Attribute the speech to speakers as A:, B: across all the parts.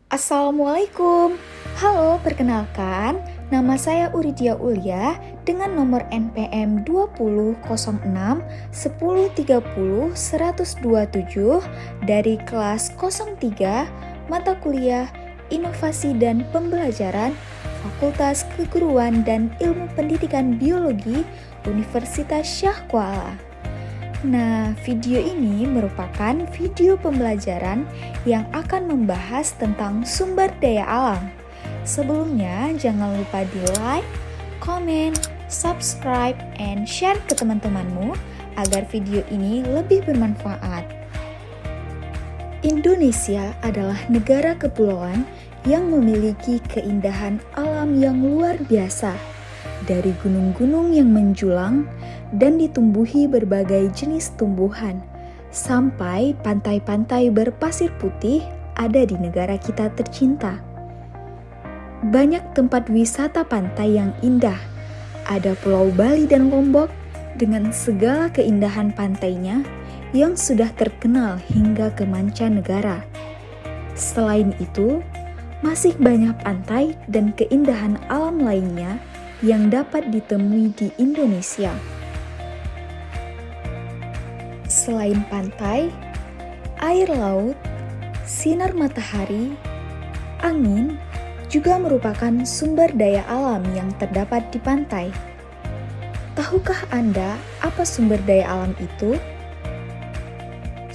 A: Assalamualaikum. Halo, perkenalkan, nama saya Uridia Ulia dengan nomor NPM 2006 1030 127 dari kelas 03 mata kuliah Inovasi dan Pembelajaran Fakultas Keguruan dan Ilmu Pendidikan Biologi Universitas Syah Kuala. Nah, video ini merupakan video pembelajaran yang akan membahas tentang sumber daya alam. Sebelumnya, jangan lupa di like, comment, subscribe, and share ke teman-temanmu agar video ini lebih bermanfaat. Indonesia adalah negara kepulauan yang memiliki keindahan alam yang luar biasa. Dari gunung-gunung yang menjulang dan ditumbuhi berbagai jenis tumbuhan, sampai pantai-pantai berpasir putih ada di negara kita tercinta. Banyak tempat wisata pantai yang indah. Ada Pulau Bali dan Lombok dengan segala keindahan pantainya yang sudah terkenal hingga ke mancanegara. Selain itu, masih banyak pantai dan keindahan alam lainnya yang dapat ditemui di Indonesia. Selain pantai, air laut, sinar matahari, angin juga merupakan sumber daya alam yang terdapat di pantai. Tahukah Anda apa sumber daya alam itu?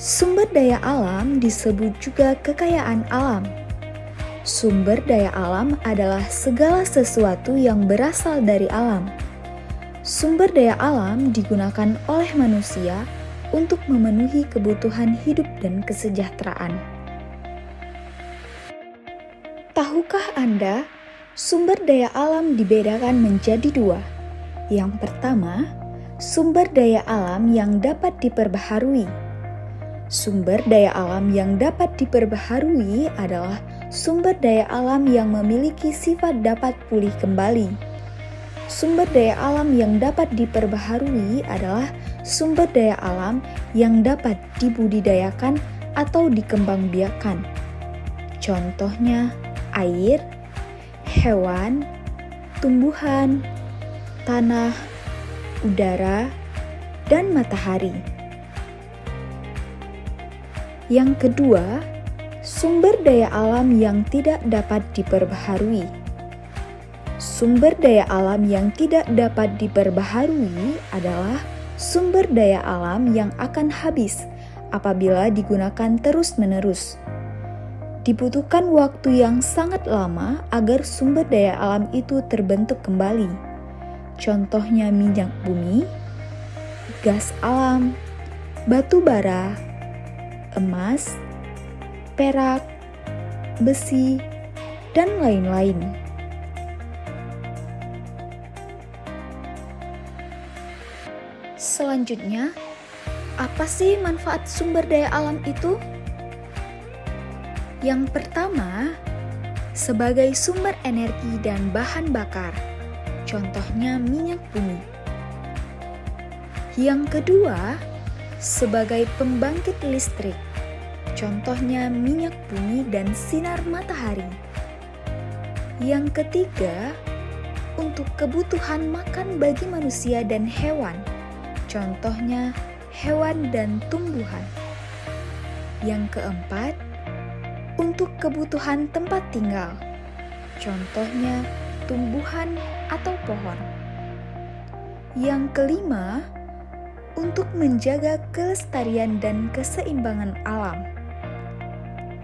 A: Sumber daya alam disebut juga kekayaan alam. Sumber daya alam adalah segala sesuatu yang berasal dari alam. Sumber daya alam digunakan oleh manusia untuk memenuhi kebutuhan hidup dan kesejahteraan. Tahukah Anda, sumber daya alam dibedakan menjadi dua. Yang pertama, sumber daya alam yang dapat diperbaharui. Sumber daya alam yang dapat diperbaharui adalah sumber daya alam yang memiliki sifat dapat pulih kembali. Sumber daya alam yang dapat diperbaharui adalah sumber daya alam yang dapat dibudidayakan atau dikembangbiakan. Contohnya air, hewan, tumbuhan, tanah, udara, dan matahari. Yang kedua, sumber daya alam yang tidak dapat diperbaharui. Sumber daya alam yang tidak dapat diperbaharui adalah sumber daya alam yang akan habis apabila digunakan terus-menerus. Dibutuhkan waktu yang sangat lama agar sumber daya alam itu terbentuk kembali. Contohnya minyak bumi, gas alam, batu bara, emas, perak, besi, dan lain-lain. Selanjutnya, apa sih manfaat sumber daya alam itu? Yang pertama, sebagai sumber energi dan bahan bakar, contohnya minyak bumi. Yang kedua, sebagai pembangkit listrik, contohnya minyak bumi dan sinar matahari. Yang ketiga, untuk kebutuhan makan bagi manusia dan hewan, contohnya hewan dan tumbuhan. Yang keempat, untuk kebutuhan tempat tinggal, contohnya tumbuhan atau pohon. Yang kelima, untuk menjaga kelestarian dan keseimbangan alam.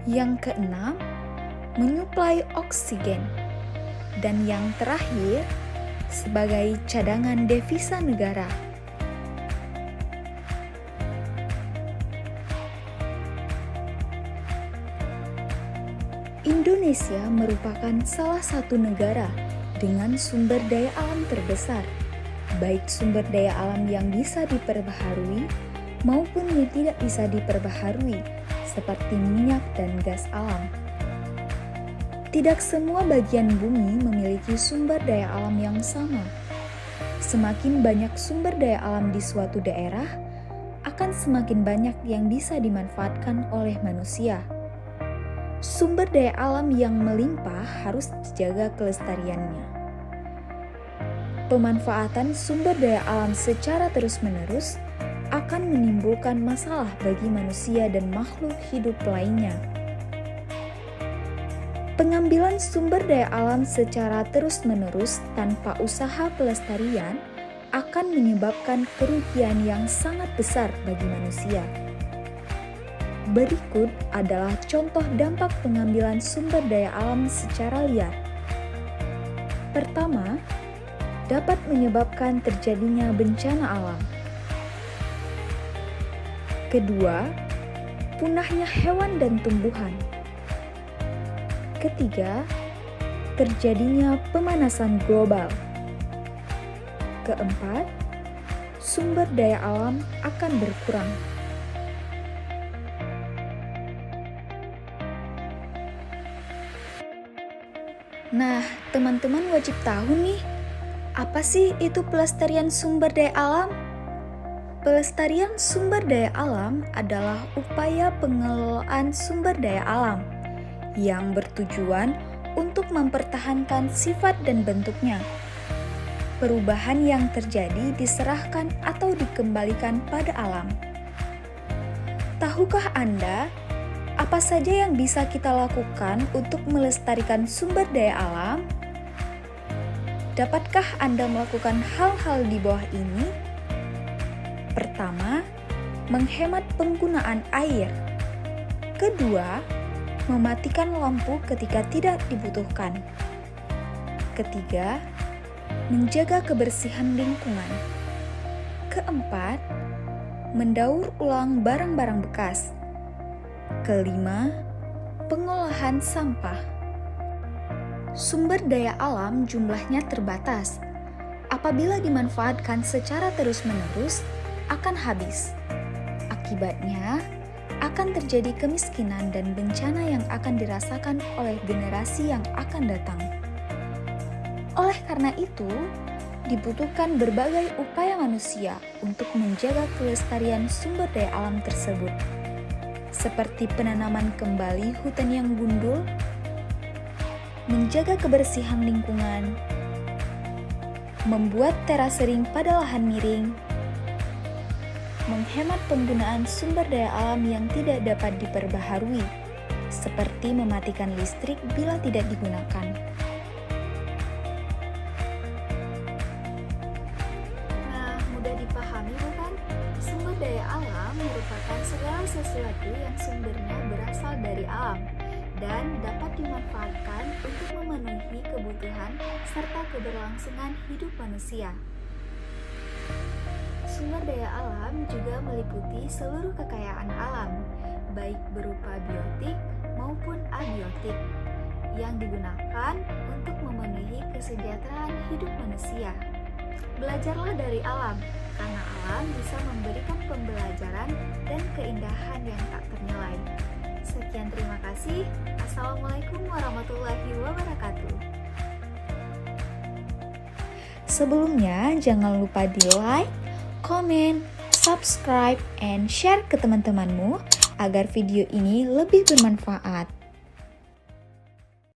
A: Yang keenam, menyuplai oksigen. Dan yang terakhir, sebagai cadangan devisa negara. Indonesia merupakan salah satu negara dengan sumber daya alam terbesar, baik sumber daya alam yang bisa diperbaharui maupun yang tidak bisa diperbaharui, seperti minyak dan gas alam. Tidak semua bagian bumi memiliki sumber daya alam yang sama. Semakin banyak sumber daya alam di suatu daerah, akan semakin banyak yang bisa dimanfaatkan oleh manusia. sumber daya alam yang melimpah harus dijaga kelestariannya. Pemanfaatan sumber daya alam secara terus-menerus akan menimbulkan masalah bagi manusia dan makhluk hidup lainnya. Pengambilan sumber daya alam secara terus-menerus tanpa usaha pelestarian akan menyebabkan kerugian yang sangat besar bagi manusia. Berikut adalah contoh dampak pengambilan sumber daya alam secara liar. Pertama, dapat menyebabkan terjadinya bencana alam. Kedua, punahnya hewan dan tumbuhan. Ketiga, terjadinya pemanasan global. Keempat, sumber daya alam akan berkurang. Nah, teman-teman wajib tahu nih, apa sih itu pelestarian sumber daya alam? Pelestarian sumber daya alam adalah upaya pengelolaan sumber daya alam yang bertujuan untuk mempertahankan sifat dan bentuknya. Perubahan yang terjadi diserahkan atau dikembalikan pada alam. Tahukah Anda apa saja yang bisa kita lakukan untuk melestarikan sumber daya alam? Dapatkah Anda melakukan hal-hal di bawah ini? Pertama, menghemat penggunaan air. Kedua, mematikan lampu ketika tidak dibutuhkan. Ketiga, menjaga kebersihan lingkungan. Keempat, mendaur ulang barang-barang bekas. Kelima, pengolahan sampah. Sumber daya alam jumlahnya terbatas. Apabila dimanfaatkan secara terus-menerus, akan habis. Akibatnya, akan terjadi kemiskinan dan bencana yang akan dirasakan oleh generasi yang akan datang. Oleh karena itu, dibutuhkan berbagai upaya manusia untuk menjaga kelestarian sumber daya alam tersebut, seperti penanaman kembali hutan yang gundul, menjaga kebersihan lingkungan, membuat terasering pada lahan miring, menghemat penggunaan sumber daya alam yang tidak dapat diperbaharui, seperti mematikan listrik bila tidak digunakan. Nah, mudah dipahami bukan? Sumber daya alam merupakan segala sesuatu yang sumbernya berasal dari alam dan dapat dimanfaatkan untuk memenuhi kebutuhan serta keberlangsungan hidup manusia. Sumber daya alam juga meliputi seluruh kekayaan alam, baik berupa biotik maupun abiotik, yang digugakan untuk memenuhi kesejahteraan hidup manusia. Belajarlah dari alam, karena alam bisa memberikan pembelajaran dan keindahan yang tak ternilai. Sekian, terima kasih. Assalamualaikum warahmatullahi wabarakatuh. Sebelumnya, jangan lupa di like, komen, subscribe, and share ke teman-temanmu agar video ini lebih bermanfaat.